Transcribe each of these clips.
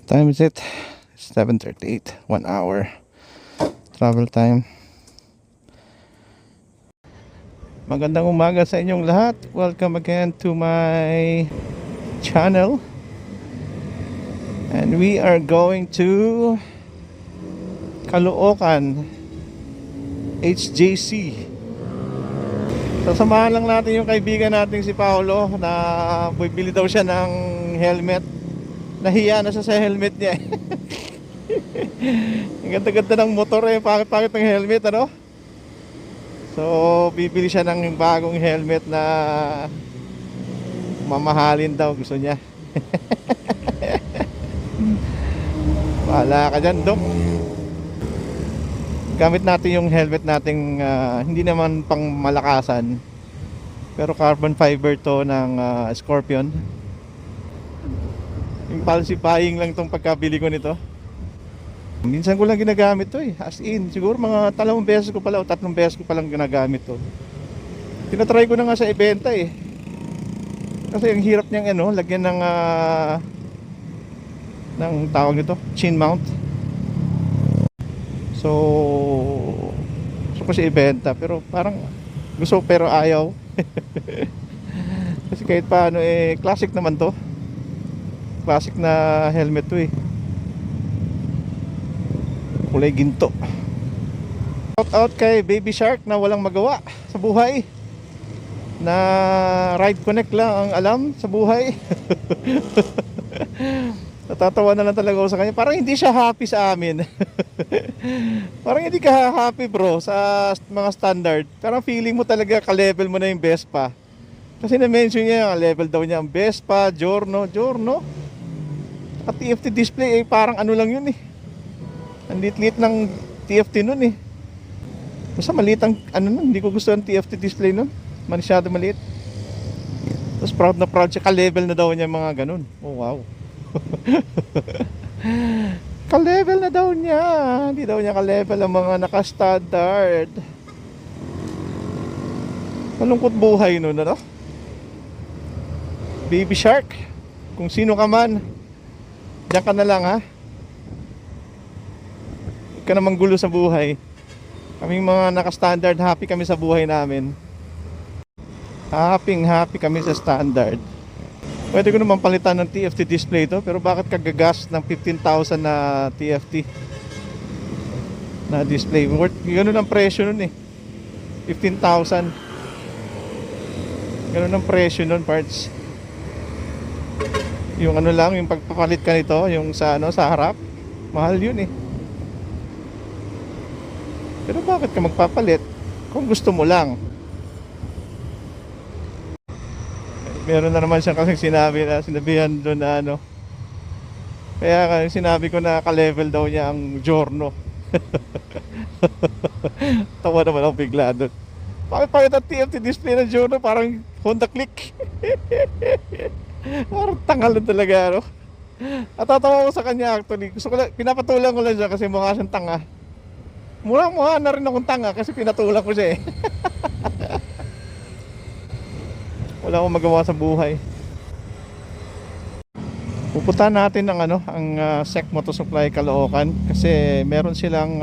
Time is it? 7:38. 1 hour travel time. Magandang umaga sa inyong lahat. Welcome again to my channel. And we are going to Caloocan HJC. Sasamahan lang natin yung kaibigan natin si Paolo na bibili daw siya ng helmet. Nahiya na siya sa helmet niya. Ang ganda-ganda ng motor eh. Pakit-pakit ng helmet, ano? So, bibili siya ng bagong helmet na mamahalin daw gusto niya. Wala ka dyan, Dok. Gamit natin yung helmet nating hindi naman pang malakasan, pero carbon fiber to ng Scorpion. Yung policy buying lang tong pagkabili ko nito. Minsan ko lang ginagamit to eh. As in, siguro mga 2 beses ko pala o 3 beses ko palang ginagamit to. Tinatry ko na nga sa ibenta eh. Kasi ang hirap niyang lagyan ng tawag nito, chin mount. So ko siya ibenta, pero parang gusto pero ayaw. Kasi kahit paano classic naman to. Classic na helmet to eh. Kulay ginto. Shout out kay Baby Shark na walang magawa sa buhay, na Ride Connect lang ang alam sa buhay. Natatawa na lang talaga ako sa kanya. Parang hindi siya happy sa amin. Parang hindi ka happy bro sa mga standard. Parang feeling mo talaga ka-level mo na yung Vespa. Kasi na-mention niya yung level daw niya ang Vespa, Giorno. At TFT display parang ano lang yun eh. Ang lit-lit ng TFT nun eh. Basta maliit ang nun. Hindi ko gusto ang TFT display nun. Masyado maliit. Tapos proud na proud siya. Ka-level na daw niya mga ganun. Oh wow. Ka-level na daw niya. Hindi daw niya ka-level ang mga naka-standard. Malungkot buhay nun, ano? Baby Shark, kung sino ka man, diyan ka na lang ha. Huwag ka namang gulo sa buhay. Kaming mga naka-standard, happy kami sa buhay namin. Happy kami sa standard. Pwede ko naman palitan ng TFT display to, pero bakit kagagas ng 15,000 na TFT na display? Ganun ang presyo nun eh, 15,000. Ganun ang presyo nun, parts. Yung lang, yung pagpapalit ka nito, yung sa harap, mahal yun eh. Pero bakit ka magpapalit kung gusto mo lang? Meron na naman siyang kasing sinabihan doon na kaya sinabi ko na ka-level daw niya ang Giorno. Tawa naman ako bigla doon. Bakit ang TFT display ng Giorno parang Honda Click? Parang tangal lang talaga At tatawa ko sa kanya actually. Pinapatulan ko lang siya kasi mukha siyang tanga. Mukha na rin akong tanga kasi pinatulan ko siya eh. Wala akong magawa sa buhay. Pupuntahan natin ang SEC Motor Supply Caloocan kasi meron silang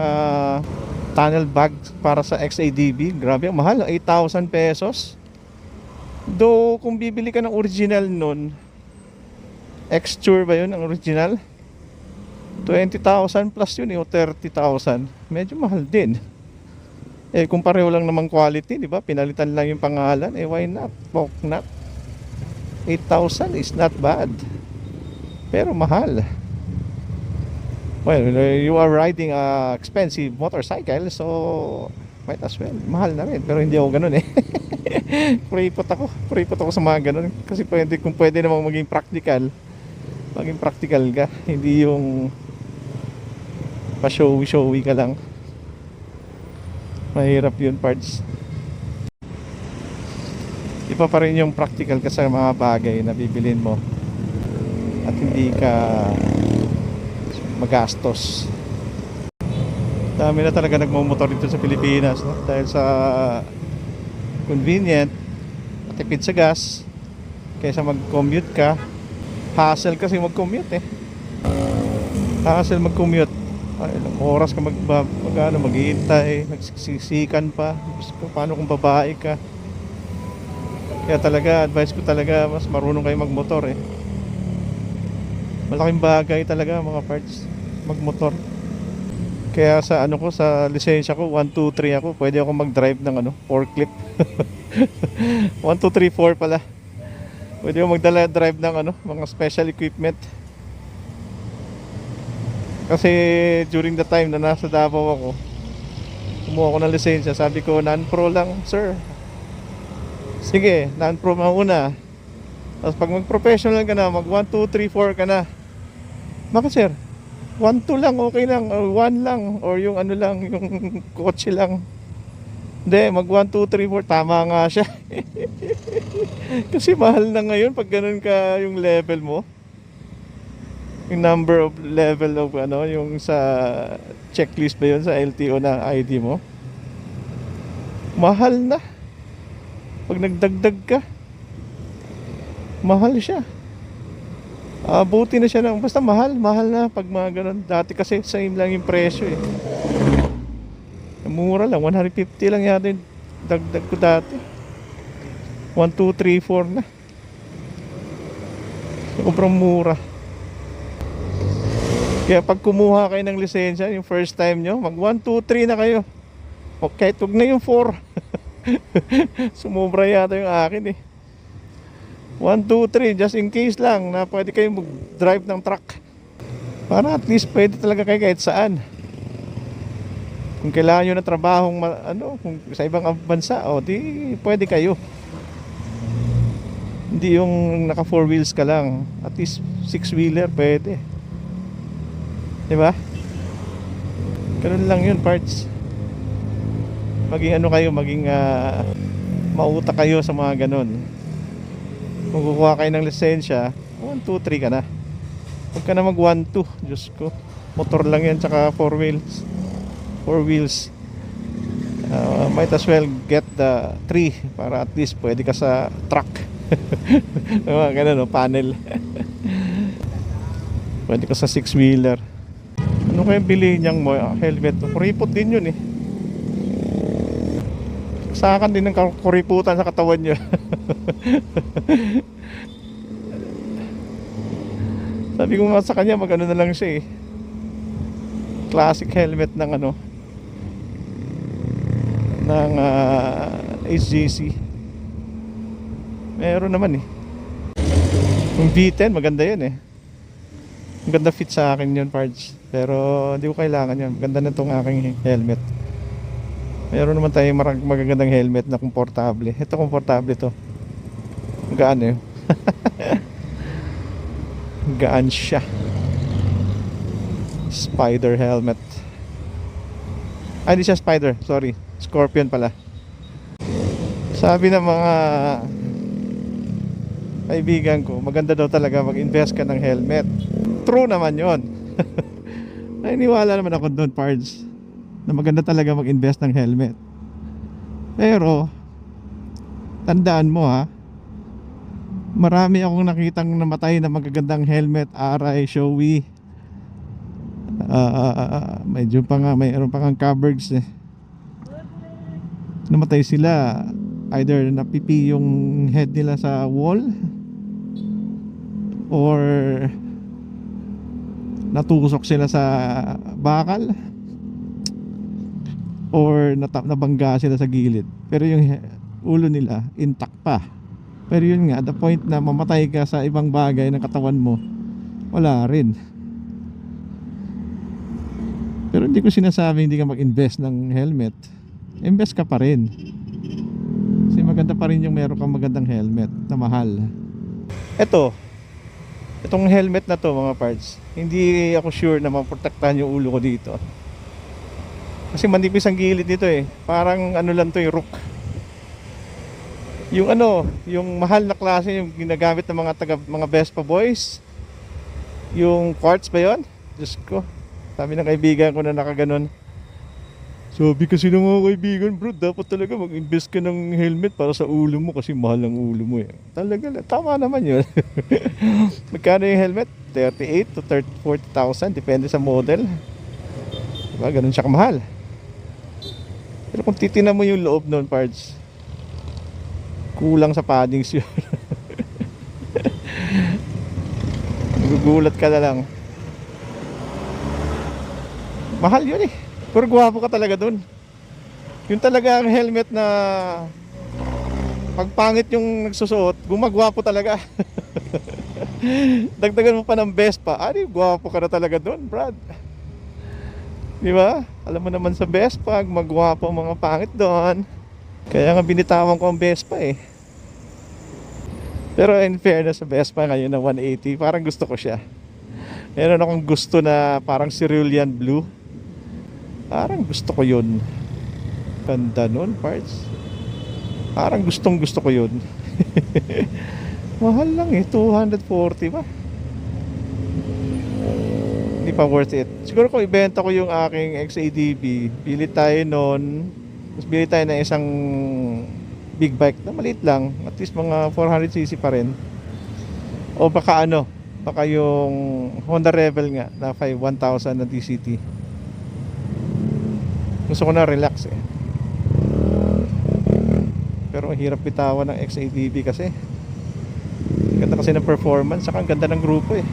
tunnel bag para sa XADV. Grabe, ang mahal, 8,000 pesos. Though kung bibili ka ng original nun, X-Tour ba yun ang original? 20,000 plus yun o 30,000. Medyo mahal din. Kung pareho lang naman quality, di ba? Pinalitan lang yung pangalan. Why not? Why not? 8,000 is not bad. Pero mahal. Well, you are riding a expensive motorcycle, so might as well. Mahal na rin. Pero hindi ako ganun eh. Kuripot ako sa mga ganun. Kasi kung pwede namang maging practical ka. Hindi yung pa-showy ka lang. Mahirap yun, parts. Iba pa rin yung practical ka sa mga bagay na bibilin mo at hindi ka magastos. Dami na talaga nagmumotor dito sa Pilipinas, no? Dahil sa convenient, matipid sa gas kaysa mag-commute ka. Hassle kasi mag-commute eh. hassle mag-commute. Ay, ilang oras ka maghihintay, nagsisikan pa. Diyos ko, paano kung babae ka? Kaya talaga, advice ko talaga, mas marunong kayo magmotor eh. Malaking bagay talaga mga parts, magmotor. Kaya sa ano ko, sa lisensya ko, 1, 2, 3 ako, pwede ako mag-drive ng ano, forklift. 1, 2, 3, 4 pala. Pwede ako magdala-drive ng ano, mga special equipment. Kasi during the time na nasa Davao ako, kumuha ako ng lisensya, sabi ko, non-pro lang, sir. Sige, non-pro mauna. Tapos pag mag-professional ka na, mag 1, 2, 3, 4 ka na. Bakit sir? 1, 2 lang, okay lang. Or 1 lang. Or yung ano lang, yung kotse lang. Hindi, mag 1, 2, 3, 4. Tama nga siya. Kasi mahal na ngayon pag ganun ka yung level mo. Yung number of level of ano, yung sa checklist ba yun sa LTO na ID mo. Mahal na. Pag nagdagdag ka, mahal siya. Buti na siya na, basta mahal na pag mga ganun. Dati kasi same lang yung presyo eh. Mura lang, 150 lang yata yung dagdag ko dati. 1, 2, 3, 4 na. Sobrang mura. Kaya pag kumuha kayo ng lisensya, yung first time nyo, mag 1, 2, 3 na kayo. Okay, huwag na yung 4. Sumubra yata yung akin eh. 1, 2, 3, just in case lang na pwede kayo mag-drive ng truck. Para at least pwede talaga kayo kahit saan. Kung kailangan nyo na trabahong kung sa ibang bansa, di pwede kayo. Hindi yung naka 4 wheels ka lang. At least 6 wheeler pwede. Diba? Ganun lang yun, parts. Maging ano kayo, maging mauta kayo sa mga ganun. Kung kukuha kayo ng lisensya, 1, 2, 3 ka na. Huwag ka na mag 1, 2. Diyos ko, motor lang yan, tsaka 4 wheels. 4 wheels. Might as well get the 3 para at least pwede ka sa truck. Ganun, no? Panel. Pwede ka sa 6 wheeler. Ano kaya bilhin niyang helmet? Kuripot din yun eh. Sa akin din ng kuriputan sa katawan niya. Sabi ko nga sa kanya, magano na lang siya eh. Classic helmet ng ano, ng HGC. Meron naman eh. Yung V10 maganda yun eh. Maganda fit sa akin yun, parts. Pero hindi ko kailangan yun. Maganda na itong aking helmet. Meron naman tayong magagandang helmet na komportable. Ito komportable to. Gaan eh. Gaan siya. Spider helmet. Ay, hindi siya spider. Sorry. Scorpion pala. Sabi ng mga kaibigan ko, maganda daw talaga mag-invest ka ng helmet. True naman yon. Naniniwala naman ako doon, parts, na maganda talaga mag-invest ng helmet. Pero tandaan mo ha, marami akong nakitang namatay na magagandang helmet, Arai, Shoei. Medyo pa nga, mayroon pa kang coverage eh. Namatay sila, either napipi yung head nila sa wall, or natusok sila sa bakal, or nabangga sila sa gilid. Pero yung ulo nila intact pa. Pero yun nga, the point na mamatay ka sa ibang bagay ng katawan mo, wala rin. Pero hindi ko sinasabi hindi ka mag-invest ng helmet. Invest ka pa rin. Kasi maganda pa rin yung meron kang magandang helmet na mahal. Itong helmet na to mga parts, hindi ako sure na maprotektahan yung ulo ko dito. Kasi manipis ang gilid nito eh. Parang ano lang to, yung rook. Yung yung mahal na klase, yung ginagamit ng mga Vespa boys. Yung quartz ba yun? Diyos ko, sabi ng kaibigan ko na nakaganon. Sabi kasi ng mga kaibigan, bro, dapat talaga mag-invest ka ng helmet para sa ulo mo kasi mahal ang ulo mo eh. Talaga, tama naman yun. Magkano yung helmet? 38 to 30, 40,000 depende sa model. Diba? Ganun siya kamahal. Pero kung titingnan mo yung loob nun, parts, kulang sa paddings yun. Nagugulat ka na lang. Mahal yun eh. Pero gwapo ka talaga dun. Yung talaga ang helmet na pag pangit yung nagsusuot, gumagwapo talaga. Dagdagan mo pa ng Vespa, gwapo ka na talaga dun, Brad. Di ba? Alam mo naman sa Vespa, magwapo ang mga pangit doon. Kaya nga binitawan ko ang Vespa eh. Pero in fairness sa Vespa ngayon na 180, parang gusto ko siya. Meron akong gusto na parang cerulean blue. Parang gusto ko yun. Ganda nun, parts. Parang gustong gusto ko yun. Mahal lang eh, 240 ba? Hindi pa worth it. Siguro kung ibenta ko yung aking XADV, bili tayo nun, tapos bili tayo ng isang big bike na maliit lang, at least mga 400cc pa rin. O baka baka yung Honda Rebel nga na 1,000 na DCT. Gusto ko na relax eh. Pero ang hirap bitawan ng XADV kasi. Ganda kasi ng performance, saka ang ganda ng grupo eh.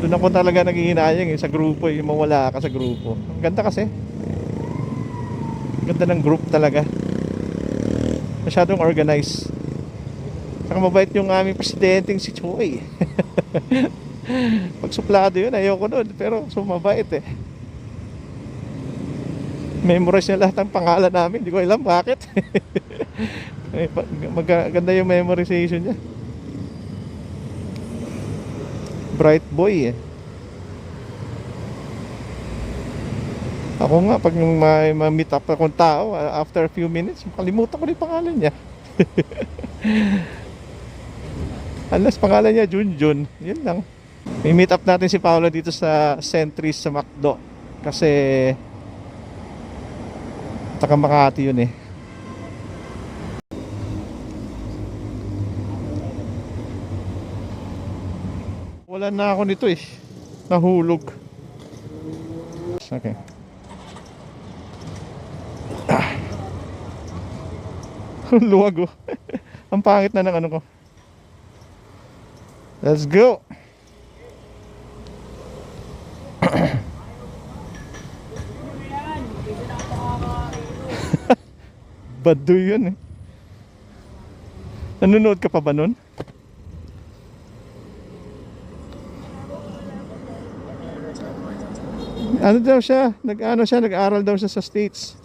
Doon ako talaga nanghihinayang sa grupo yung mawala ka sa grupo. Ang ganda kasi. Ganda ng group talaga. Masyadong organized. Saka mabait yung aming presidenteng si Choi. Pag suplado yun, ayoko nun. Pero sumabait eh. Memorize niya lahat ng pangalan namin. Hindi ko alam bakit. Maganda yung memorization niya. Bright boy eh. Ako nga, pag may ma-meet up akong tao, after a few minutes, makalimutan ko na yung pangalan niya. Unless pangalan niya Junjun, yun lang. May meet up natin si Paolo dito sa Centris sa McDo. Kasi taka Makati yun eh. Wala na ako nito eh. Nahulog. Okay. Luwag oh. Ang pangit na ng ano ko. Let's go. Baduy yun eh. Nanonood ka pa ba nun? Ano daw siya? Nag-aral daw siya sa States.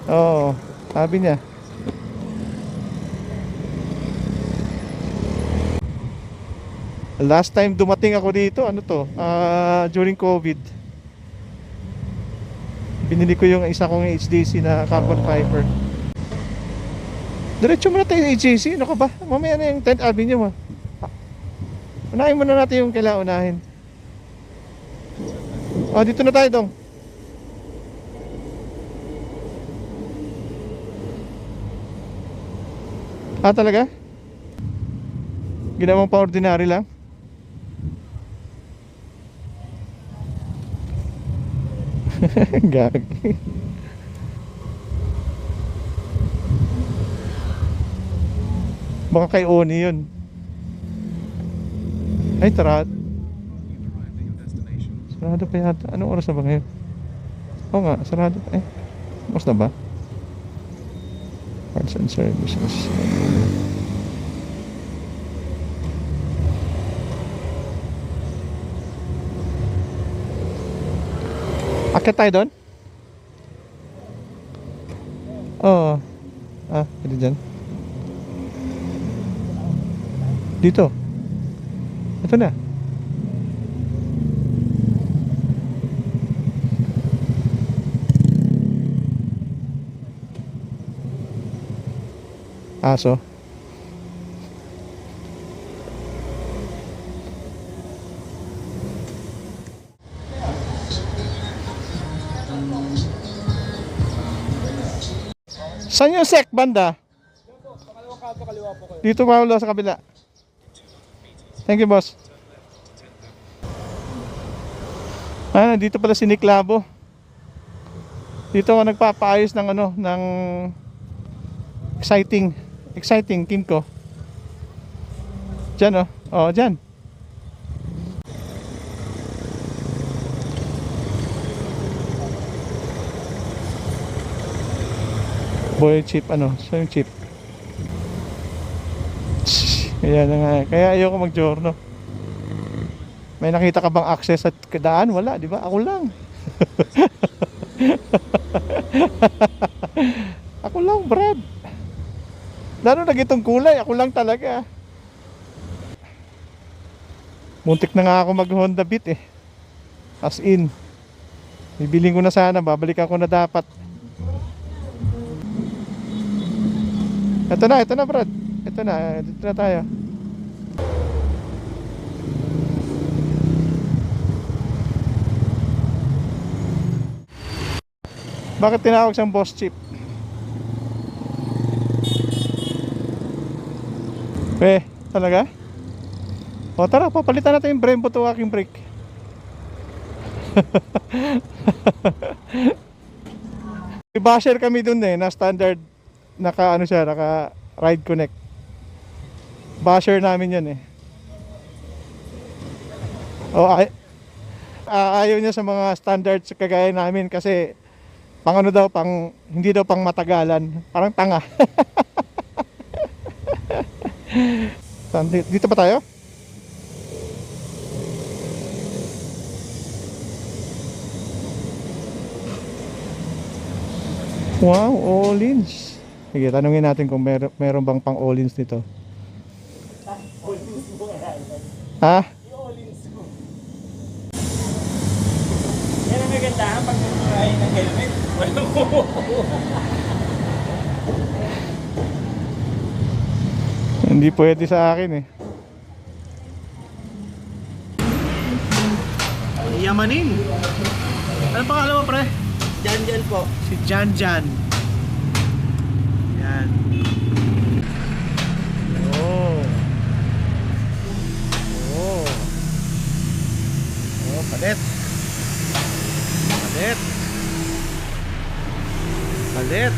Oo, sabi niya. Last time dumating ako dito, during COVID. Binili ko yung isa kong HDC na carbon fiber. Diretso muna tayo sa HDC. Ano ka ba? Mamaya na yung 10th Avenue mo. Unahin muna natin yung kailangan unahin. Dito na tayo dong. Talaga? Ginawang pa-ordinary lang? Gag. Baka kay Oni yun. Ay, sarado. Sarado pa yata. Anong oras na ba ngayon? Oo nga, sarado pa eh. Oras na ba? Parts and services. Akit tayo doon? Oo. Pwede dyan. Dito. Ito na. Aso. Saan yung sec banda? Pakalawang kanto, kaliwa po kayo. Dito Paulo sa kabila. Thank you, boss. Nandito pala si Nick Labo. Dito ako nagpapaayos ng ano, ng exciting Kimco. Diyan, oh. Oh, diyan. Boy, chip ano? Siya yung chip. Kaya na nga. Kaya ayoko mag-giorno. May nakita ka bang access at daan? Wala, di ba? Ako lang. Ako lang, Brad. Lalo na gitong kulay, ako lang talaga. Muntik na nga ako mag Honda Beat eh. As in. Bibiling ko na sana, babalikan ko na dapat. Ito na Brad. Ito na tayo. Bakit tinawag siyang boss chip? Talaga? O tara, papalitan natin yung Brembo to aking brake. I-basher kami dun eh, na standard. Naka ano siya, naka Ride Connect. Basher namin yun eh. Ayaw niya sa mga standards kagaya namin kasi pang ano daw, hindi daw pang matagalan. Parang tanga. Dito pa tayo? Wow, all-ins. Sige, tanungin natin kung meron bang pang all-ins nito. Ha? Yan ang kagandahan pag nagkakain ng helmet. Walang kumo. Hindi pwede sa akin eh. Yamanin. Ano pangalan mo, pre? Jan po. Si Jan. Yan. Oh. Oh, palit. Palit. Palit.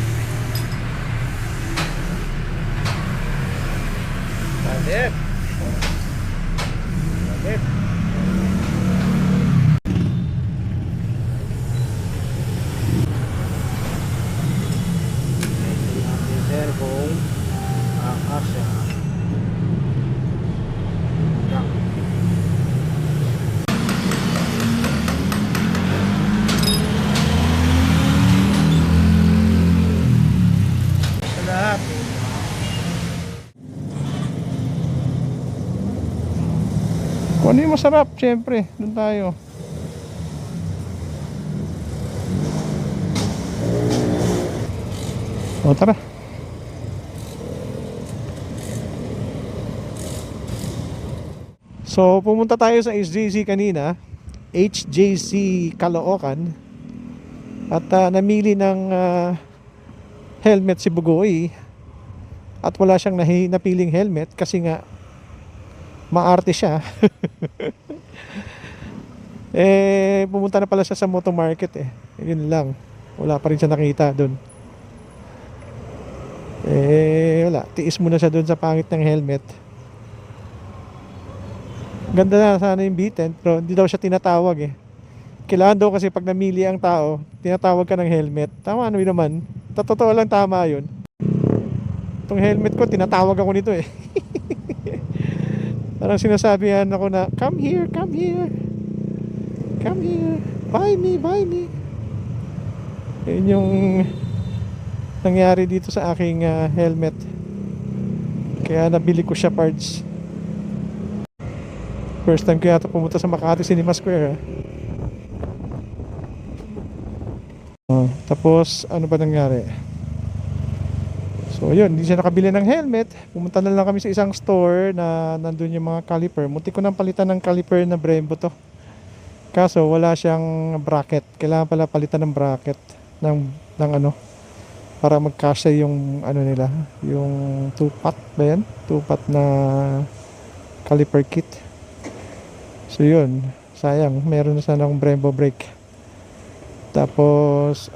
Palit. Palit. Kung Asya sa lahat. Kung ano yung masarap, syempre, doon tayo. O tara. So pumunta tayo sa HJC kanina, HJC Caloocan, at namili ng helmet si Bugoy, at wala siyang napiling helmet kasi nga maarte siya. Pumunta na pala siya sa Moto Market eh. Yun lang, wala pa rin siya nakita doon. Wala, tiis muna siya doon sa pangit ng helmet. Ganda na sana yung bitin, pero hindi daw siya tinatawag eh. Kailangan daw kasi pag namili ang tao, tinatawag ka ng helmet. Tama ano yun naman, totoo lang, tama yun. Itong helmet ko, tinatawag ako nito eh. Parang sinasabihan ako na, come here, come here, come here, buy me, buy me. Yun yung nangyari dito sa aking helmet. Kaya nabili ko siya parts. First time ko yata pumunta sa Makati Cinema Square. Tapos ano ba nangyari? So yun, hindi siya nakabili ng helmet. Pumunta na lang kami sa isang store na nandun yung mga caliper. Muntik ko nang palitan ng caliper na Brembo to. Kaso wala siyang bracket. Kailangan pala palitan ng bracket ng ano para magkasya yung ano nila, yung 2-pot ba yan? 2-pot na caliper kit. So yun, sayang, meron na sana akong Brembo brake. Tapos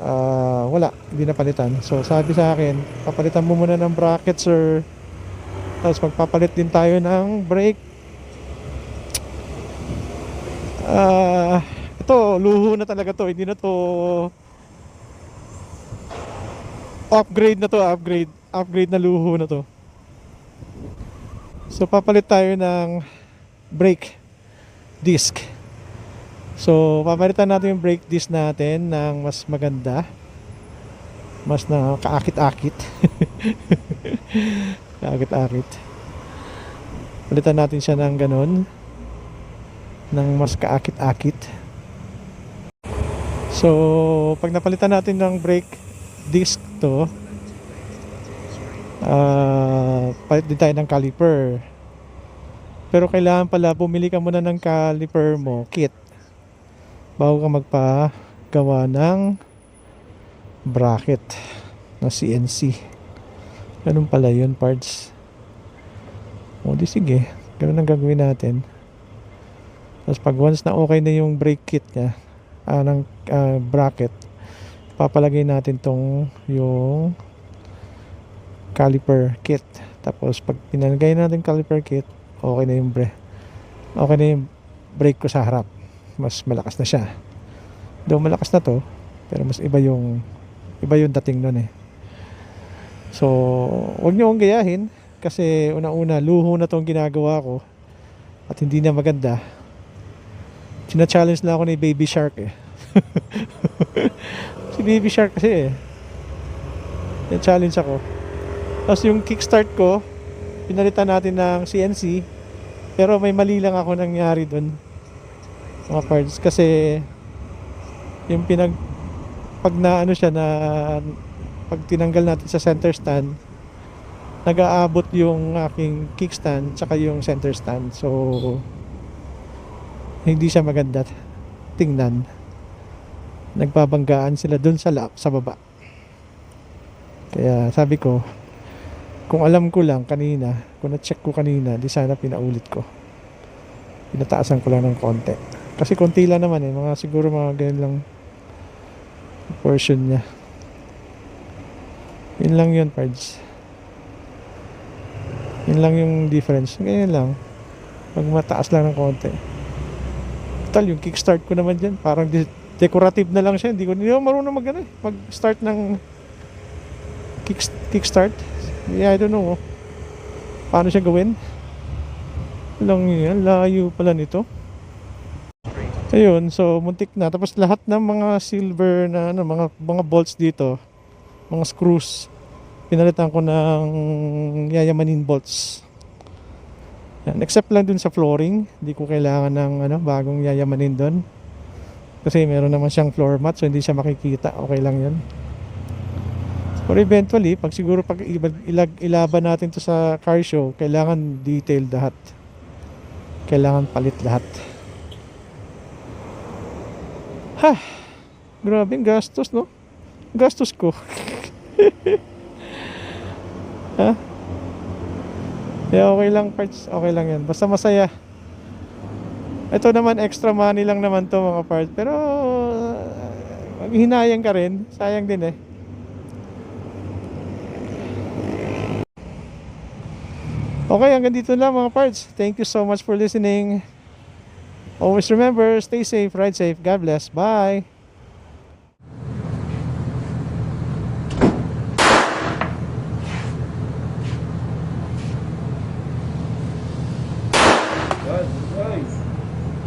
wala, hindi napalitan. So sabi sa akin, papalitan mo muna ng bracket sir, tapos magpapalit din tayo ng brake. Ito luho na talaga to, hindi na to upgrade na to, upgrade na luho na to. So papalit tayo ng brake disc. So papalitan natin yung brake disc natin ng mas maganda, mas na kaakit-akit. Kaakit-akit. Palitan natin siya ng ganun, ng mas kaakit-akit. So pag napalitan natin ng brake disc to, palit din tayo ng caliper. Pero kailangan pala bumili ka muna ng caliper mo kit bago ka magpagawa ng bracket na CNC. Ganun pala yun, parts. O di sige, ganun ang gagawin natin. Tapos pag once na okay na yung brake kit nya, ng bracket, papalagay natin tong yung caliper kit. Tapos pag pinalagay natin caliper kit, okay na yung brake ko sa harap. Mas malakas na siya. Though malakas na to, pero mas iba yung dating nun eh. So wag niyo akong gayahin, kasi una-una luho na tong ginagawa ko at hindi na maganda. Sina-challenge na ako ni Baby Shark eh. Si Baby Shark kasi challenge ako. Tapos yung kickstart ko, pinalitan natin ng CNC, pero may mali lang ako nangyari dun, mga parts. Kasi yung pag na ano siya, na pag tinanggal natin sa center stand, nag-aabot yung aking kickstand tsaka yung center stand. So hindi siya maganda tingnan. Nagbabanggaan sila dun sa baba. Kaya sabi ko, kung alam ko lang kanina, kung na-check ko kanina, di sana pinaulit ko. Pinataasan ko lang ng konti. Kasi konti lang naman eh, siguro mga ganyan lang portion niya. Yun lang yun, parts. Yun lang yung difference. Ganyan lang. Pag mataas lang ng konti. Total, yung kickstart ko naman dyan, parang decorative na lang siya. Hindi ko marunong mag-start ng kickstart. Yeah, I don't know paano siya gawin. Lang yan, layo pala nito. Ayun, so muntik na. Tapos lahat ng mga silver na mga bolts dito, mga screws, pinalitan ko ng yayamanin bolts. Yan, except lang dun sa flooring, hindi ko kailangan ng bagong yayamanin dun. Kasi meron naman siyang floor mat, so hindi siya makikita. Okay lang yun. Pero eventually, pag ilaban natin to sa car show, kailangan detailed lahat. Kailangan palit lahat. Ha! Grabe yung gastos, no? Gastos ko. Ha? Okay lang, parts. Okay lang yan. Basta masaya. Ito naman, extra money lang naman to, mga parts. Pero maghinayang ka rin. Sayang din eh. Okay, hanggang dito lang mga parts. Thank you so much for listening. Always remember, stay safe, ride safe. God bless. Bye.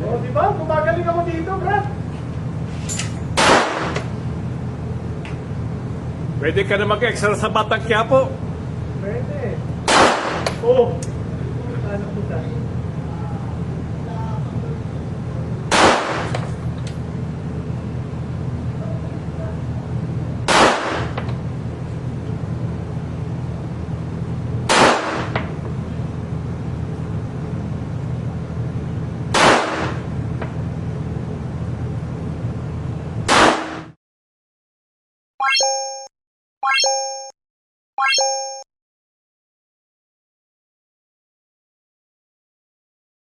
Oh, di ba? Gumagaling ako dito, Brad. Pwede ka na mag-extra sa Batang Quiapo. Pwede. Oh. Ano po tayo?